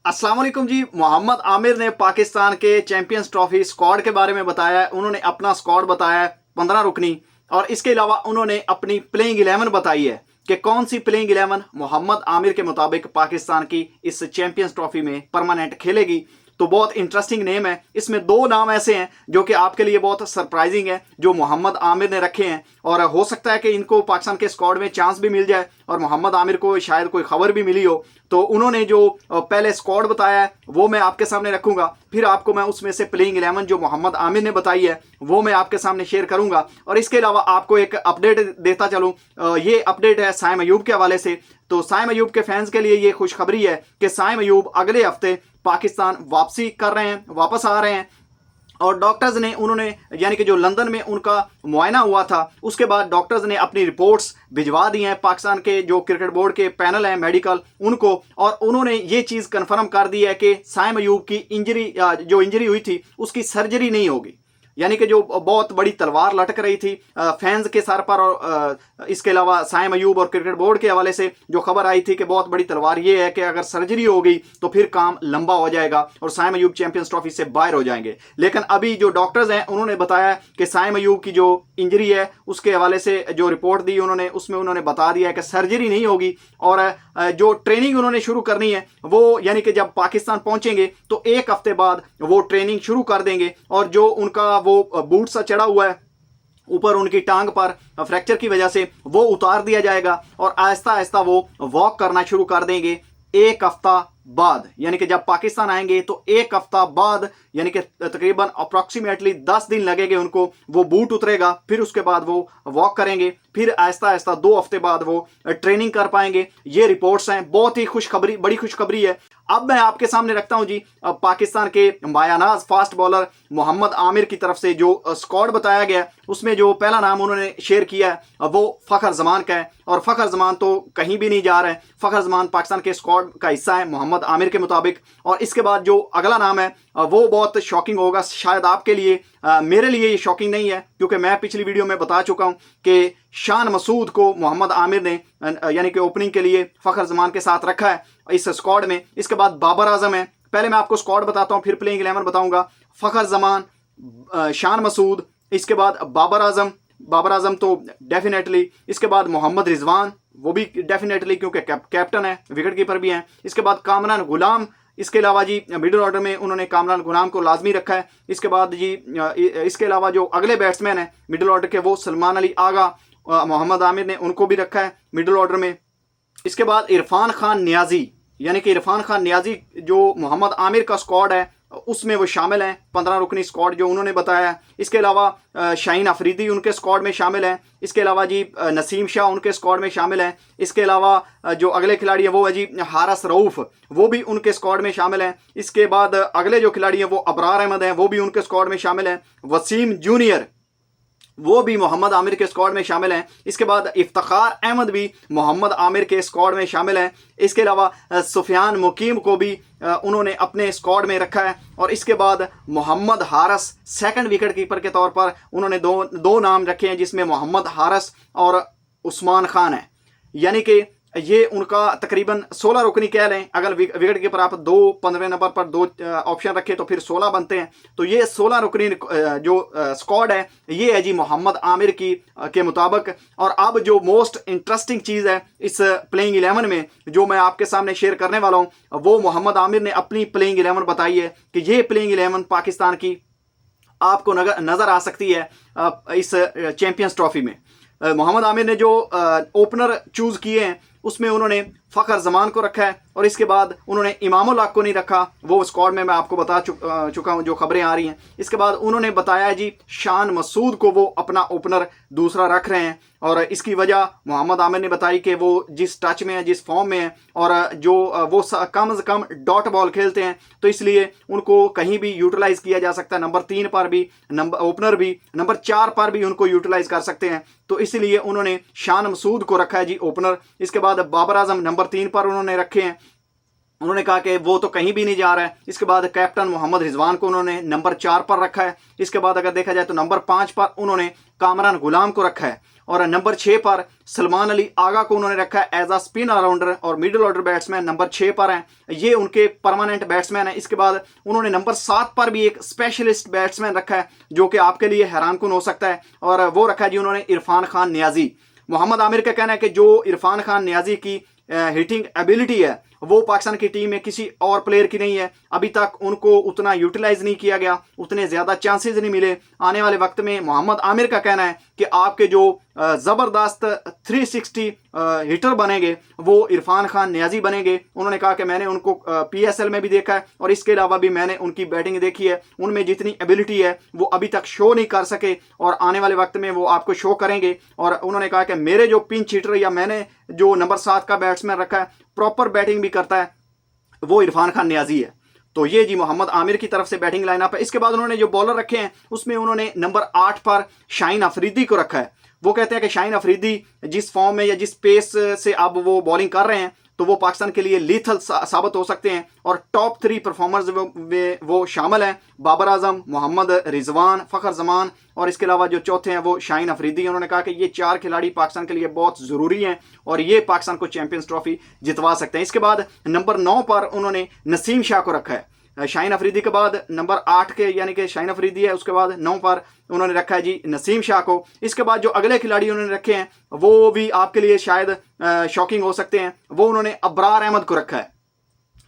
अस्सलाम वालेकुम जी। मोहम्मद आमिर ने पाकिस्तान के चैंपियंस ट्रॉफी स्क्वाड के बारे में बताया है। उन्होंने अपना स्क्वाड बताया है 15 रुकनी, और इसके अलावा उन्होंने अपनी प्लेइंग 11 बताई है कि कौन सी प्लेइंग 11 मोहम्मद आमिर के मुताबिक पाकिस्तान की इस चैंपियंस ट्रॉफी में परमानेंट खेलेगी। तो बहुत इंटरेस्टिंग नेम है। इसमें दो नाम ऐसे हैं जो कि आपके लिए बहुत सरप्राइजिंग है, जो मोहम्मद आमिर ने रखे हैं, और हो सकता है कि इनको पाकिस्तान के स्क्वाड में चांस भी मिल जाए और मोहम्मद आमिर को शायद कोई खबर भी मिली हो। तो उन्होंने जो पहले स्क्वाड बताया है वो मैं आपके सामने रखूंगा, फिर आपको मैं उसमें से प्लेइंग 11 जो मोहम्मद आमिर ने बताई है वो मैं आपके सामने शेयर करूंगा। और इसके अलावा आपको एक अपडेट देता चलूं, ये अपडेट है साइम अयूब के हवाले से। तो साइम अयूब के फैंस के लिए ये खुशखबरी है कि साइम अयूब अगले हफ्ते पाकिस्तान वापसी कर रहे हैं, वापस आ रहे हैं। और डॉक्टर्स ने उन्होंने यानी कि जो लंदन में उनका मुआयना हुआ था उसके बाद डॉक्टर्स ने अपनी रिपोर्ट्स भिजवा दी हैं पाकिस्तान के जो क्रिकेट बोर्ड के पैनल हैं मेडिकल उनको, और उन्होंने ये चीज़ कंफर्म कर दी है कि साइम अयूब की इंजरी जो इंजरी हुई थी उसकी सर्जरी नहीं होगी। यानी कि जो बहुत बड़ी तलवार लटक रही थी फैंस के सर पर, और इसके अलावा साइम अयूब और क्रिकेट बोर्ड के हवाले से जो खबर आई थी कि बहुत बड़ी तलवार ये है कि अगर सर्जरी हो गई तो फिर काम लंबा हो जाएगा और साइम अयूब चैंपियंस ट्रॉफी से बाहर हो जाएंगे। लेकिन अभी जो डॉक्टर्स हैं उन्होंने बताया कि साइम अयूब की जो इंजरी है उसके हवाले से जो रिपोर्ट दी उन्होंने, उसमें उन्होंने बता दिया है कि सर्जरी नहीं होगी, और जो ट्रेनिंग उन्होंने शुरू करनी है वो यानी कि जब पाकिस्तान पहुंचेंगे तो एक हफ्ते बाद वो ट्रेनिंग शुरू कर देंगे। और जो उनका वो बूट सा चढ़ा हुआ है ऊपर उनकी टांग पर फ्रैक्चर की वजह से वो उतार दिया जाएगा और आहिस्ता आहिस्ता वो वॉक करना शुरू कर देंगे एक हफ्ता बाद। यानी कि जब पाकिस्तान आएंगे तो एक हफ्ता बाद, यानी कि तकरीबन अप्रॉक्सीमेटली 10 दिन लगेंगे उनको, वो बूट उतरेगा, फिर उसके बाद वो वॉक करेंगे, फिर आहिस्ता आहिस्ता 2 हफ्ते बाद वो ट्रेनिंग कर पाएंगे। ये रिपोर्ट्स हैं, बहुत ही खुशखबरी, बड़ी खुशखबरी है। अब मैं आपके सामने रखता हूं जी पाकिस्तान के मायानाज फास्ट बॉलर मोहम्मद आमिर की तरफ से जो स्क्वाड बताया गया, उसमें जो पहला नाम उन्होंने शेयर किया है वो फ़खर जमान का है। और फ़खर जमान तो कहीं भी नहीं जा रहा है, फ़खर जमान पाकिस्तान के स्क्वाड का हिस्सा है मोहम्मद आमिर के मुताबिक। और इसके बाद जो अगला नाम है वो बहुत शॉकिंग होगा शायद आपके लिए, मेरे लिए ये शॉकिंग नहीं है क्योंकि मैं पिछली वीडियो में बता चुका हूं कि शान मसूद को मोहम्मद आमिर ने यानी कि ओपनिंग के लिए फ़खर जमान के साथ रखा है इस स्क्वाड में। इसके बाद बाबर आजम है। पहले मैं आपको स्क्वाड बताता हूं फिर प्लेइंग 11 बताऊंगा। फ़खर जमान, शान मसूद, इसके बाद बाबर आजम तो डेफिनेटली, इसके बाद मोहम्मद रिजवान वो भी डेफिनेटली क्योंकि कैप्टन है, विकेट कीपर भी हैं। इसके बाद कामरान गुलाम, इसके अलावा जी मिडिल ऑर्डर में उन्होंने कामरान गुलाम को लाजमी रखा है। इसके बाद जी इसके अलावा जो अगले बैट्समैन हैं मिडिल ऑर्डर के वो सलमान अली आगा, मोहम्मद आमिर ने उनको भी रखा है मिडिल ऑर्डर में। इसके बाद इरफान खान नियाजी, यानी कि इरफान खान नियाजी जो मोहम्मद आमिर का स्क्वाड है उसमें वो शामिल हैं, 15 रुकनी स्क्वाड जो उन्होंने बताया है। इसके अलावा शाहीन अफरीदी उनके स्क्वाड में शामिल हैं। इसके अलावा जी नसीम शाह उनके स्क्वाड में शामिल हैं। इसके अलावा जो अगले खिलाड़ी हैं वो है जी हारिस रऊफ, वो भी उनके स्क्वाड में शामिल हैं। इसके बाद अगले जो खिलाड़ी हैं वो अबरार अहमद हैं, वो भी उनके स्क्वाड में शामिल हैं। वसीम जूनियर वो भी मोहम्मद आमिर के स्क्वाड में शामिल हैं। इसके बाद इफ्तिखार अहमद भी मोहम्मद आमिर के स्क्वाड में शामिल हैं। इसके अलावा सुफियान मुकीम को भी उन्होंने अपने स्क्वाड में रखा है। और इसके बाद Mohammad Haris second wicket keeper के तौर पर उन्होंने दो नाम रखे हैं, जिसमें मोहम्मद हारिस और उस्मान खान है। यानी कि ये उनका तकरीबन 16 रुकनी कह लें। अगर विकेट कीपर आप 15वें नंबर पर 2 ऑप्शन रखें तो फिर 16 बनते हैं। तो ये 16 रुकनी जो स्क्वाड है ये है जी मोहम्मद आमिर की के मुताबिक। और अब जो मोस्ट इंटरेस्टिंग चीज़ है इस प्लेइंग 11 में जो मैं आपके सामने शेयर करने वाला हूँ, वो मोहम्मद आमिर ने अपनी प्लेइंग 11 बताई है कि ये प्लेइंग 11 पाकिस्तान की आपको नज़र आ सकती है इस चैंपियंस ट्रॉफी में। मोहम्मद आमिर ने जो ओपनर चूज़ किए हैं उसमें उन्होंने फ़खर जमान को रखा है, और इसके बाद उन्होंने इमामुल हक को नहीं रखा, वो स्क्वाड में मैं आपको बता चुका हूँ जो खबरें आ रही हैं। इसके बाद उन्होंने बताया जी शान मसूद को वो अपना ओपनर दूसरा रख रहे हैं, और इसकी वजह मोहम्मद आमिर ने बताई कि वो जिस टच में है, जिस फॉर्म में है, और जो वो कम से कम डॉट बॉल खेलते हैं, तो इसलिए उनको कहीं भी यूटिलाइज़ किया जा सकता है। नंबर 3 पर भी ओपनर भी, नंबर 4 पर भी उनको यूटिलाइज़ कर सकते हैं। तो इसलिए उन्होंने शान मसूद को रखा है जी ओपनर। इसके बाद बाबर आजम नंबर 3 पर उन्होंने रखे हैं। उन्होंने कहा कि वो तो कहीं भी नहीं जा रहा है। इसके बाद कैप्टन मोहम्मद रिजवान को उन्होंने नंबर 4 पर रखा है। इसके बाद अगर देखा जाए तो नंबर 5 पर उन्होंने कामरान गुलाम को रखा है और नंबर 6 पर सलमान अली आगा को उन्होंने रखा है एज अ स्पिन ऑलराउंडर और मिडिल ऑर्डर बैट्समैन नंबर 6 पर हैं। ये उनके परमानेंट बैट्समैन हैं। इसके बाद उन्होंने नंबर 7 पर भी एक स्पेशलिस्ट बैट्समैन रखा है जो कि आपके लिए हैरानकुन हो सकता है और वो रखा है जी उन्होंने इरफान खान नियाजी। मोहम्मद आमिर का कहना है कि जो इरफान खान नियाजी की हिटिंग एबिलिटी है वो पाकिस्तान की टीम में किसी और प्लेयर की नहीं है। अभी तक उनको उतना यूटिलाइज नहीं किया गया, उतने ज़्यादा चांसेस नहीं मिले। आने वाले वक्त में मोहम्मद आमिर का कहना है कि आपके जो ज़बरदस्त 360 हिटर बनेंगे वो इरफान खान नियाजी बनेंगे। उन्होंने कहा कि मैंने उनको PSL में भी देखा है और इसके अलावा भी मैंने उनकी बैटिंग देखी है, उनमें जितनी एबिलिटी है वो अभी तक शो नहीं कर सके और आने वाले वक्त में वो आपको शो करेंगे। और उन्होंने कहा कि मेरे जो पिंच हिटर या मैंने जो नंबर 7 का बैट्समैन रखा है प्रॉपर बैटिंग भी करता है वो इरफान खान नियाजी है। तो ये जी मोहम्मद आमिर की तरफ से बैटिंग लाइनअप है। इसके बाद उन्होंने जो बॉलर रखे हैं उसमें उन्होंने नंबर 8 पर शाहीन अफरीदी को रखा है। वो कहते हैं कि शाहीन अफरीदी जिस फॉर्म में या जिस पेस से अब वो बॉलिंग कर रहे हैं तो वो पाकिस्तान के लिए लीथल साबित हो सकते हैं और टॉप 3 परफॉर्मर्स वो शामिल हैं बाबर आजम, मोहम्मद रिजवान, फ़खर जमान और इसके अलावा जो चौथे हैं वो शाहीन अफरीदी। उन्होंने कहा कि ये 4 खिलाड़ी पाकिस्तान के लिए बहुत ज़रूरी हैं और ये पाकिस्तान को चैंपियंस ट्रॉफी जितवा सकते हैं। इसके बाद नंबर 9 पर उन्होंने नसीम शाह को रखा है। शाहीन अफरीदी के बाद नंबर 8 के यानी कि शाहीन अफरीदी है, उसके बाद 9 पर उन्होंने रखा है जी नसीम शाह को। इसके बाद जो अगले खिलाड़ी उन्होंने रखे हैं वो भी आपके लिए शायद शॉकिंग हो सकते हैं। वो उन्होंने अबरार अहमद को रखा है।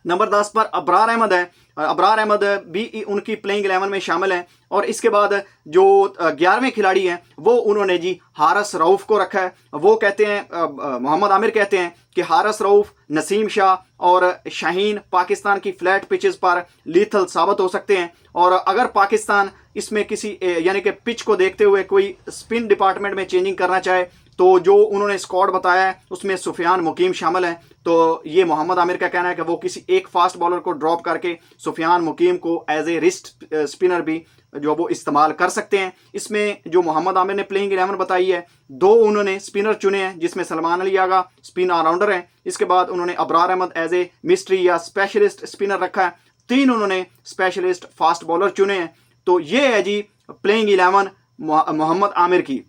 नंबर 10 पर अबरार अहमद है। अबरार अहमद भी उनकी प्लेइंग 11 में शामिल हैं। और इसके बाद जो 11वें खिलाड़ी हैं वो उन्होंने जी हारिस रऊफ को रखा है। वो कहते हैं मोहम्मद आमिर कहते हैं कि हारिस रऊफ, नसीम शाह और शाहीन पाकिस्तान की फ्लैट पिचेस पर लीथल साबित हो सकते हैं और अगर पाकिस्तान इसमें किसी यानी कि पिच को देखते हुए कोई स्पिन डिपार्टमेंट में चेंजिंग करना चाहे तो जो उन्होंने स्क्वाड बताया है उसमें सुफियान मुकीम शामिल हैं। तो ये मोहम्मद आमिर का कहना है कि वो किसी एक फास्ट बॉलर को ड्रॉप करके सुफियान मुकीम को एज ए रिस्ट स्पिनर भी जो वो इस्तेमाल कर सकते हैं। इसमें जो मोहम्मद आमिर ने प्लेइंग 11 बताई है 2 उन्होंने स्पिनर चुने हैं जिसमें सलमान अली आगा स्पिन ऑलराउंडर हैं। इसके बाद उन्होंने Abrar Ahmed as a mystery या स्पेशलिस्ट स्पिनर रखा है। 3 उन्होंने स्पेशलिस्ट फास्ट बॉलर चुने हैं। तो ये है जी प्लेइंग 11 मोहम्मद आमिर की।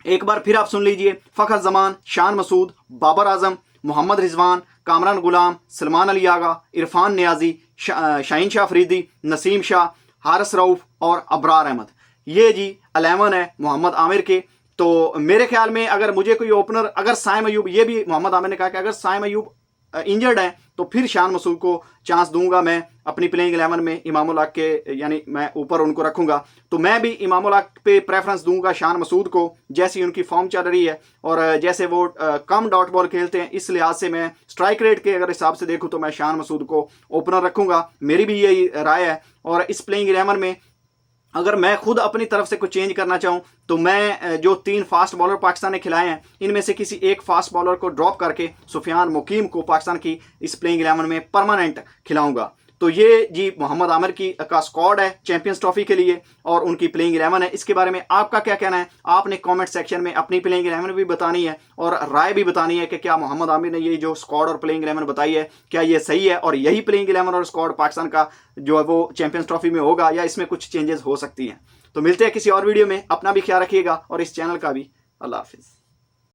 एक बार फिर आप सुन लीजिए। फ़खर जमान, शान मसूद, बाबर आजम, मोहम्मद रिजवान, कामरान गुलाम, सलमान अली आगा, इरफान नियाजी, शाहीन शाह अफरीदी, नसीम शाह, हारिस रऊफ और अबरार अहमद। ये जी 11 है मोहम्मद आमिर के। तो मेरे ख्याल में अगर मुझे कोई ओपनर, अगर साइम अयूब, ये भी मोहम्मद आमिर ने कहा कि अगर साइम अयूब इंजर्ड है तो फिर शान मसूद को चांस दूंगा मैं अपनी प्लेइंग 11 में। इमामुल हक के यानी मैं ऊपर उनको रखूंगा तो मैं भी इमामुल हक पे प्रेफरेंस दूंगा शान मसूद को जैसी उनकी फॉर्म चल रही है और जैसे वो कम डॉट बॉल खेलते हैं। इस लिहाज से मैं स्ट्राइक रेट के अगर हिसाब से देखूँ तो मैं शान मसूद को ओपनर रखूंगा। मेरी भी यही राय है। और इस प्लेइंग 11 में अगर मैं खुद अपनी तरफ से कुछ चेंज करना चाहूँ तो मैं जो 3 फास्ट बॉलर पाकिस्तान ने खिलाए हैं इनमें से किसी एक फास्ट बॉलर को ड्रॉप करके सुफियान मुकीम को पाकिस्तान की इस प्लेइंग 11 में परमानेंट खिलाऊंगा। तो ये जी मोहम्मद आमिर का स्क्वाड है चैंपियंस ट्रॉफी के लिए और उनकी प्लेइंग 11 है। इसके बारे में आपका क्या कहना है? आपने कमेंट सेक्शन में अपनी प्लेइंग 11 भी बतानी है और राय भी बतानी है कि क्या मोहम्मद आमिर ने ये जो स्क्वाड और प्लेइंग 11 बताई है क्या ये सही है और यही प्लेइंग 11 और स्क्वाड पाकिस्तान का जो है वो चैंपियंस ट्रॉफी में होगा या इसमें कुछ चेंजेस हो सकती हैं। तो मिलते हैं किसी और वीडियो में। अपना भी ख्याल रखिएगा और इस चैनल का भी। अल्लाह हाफिज़।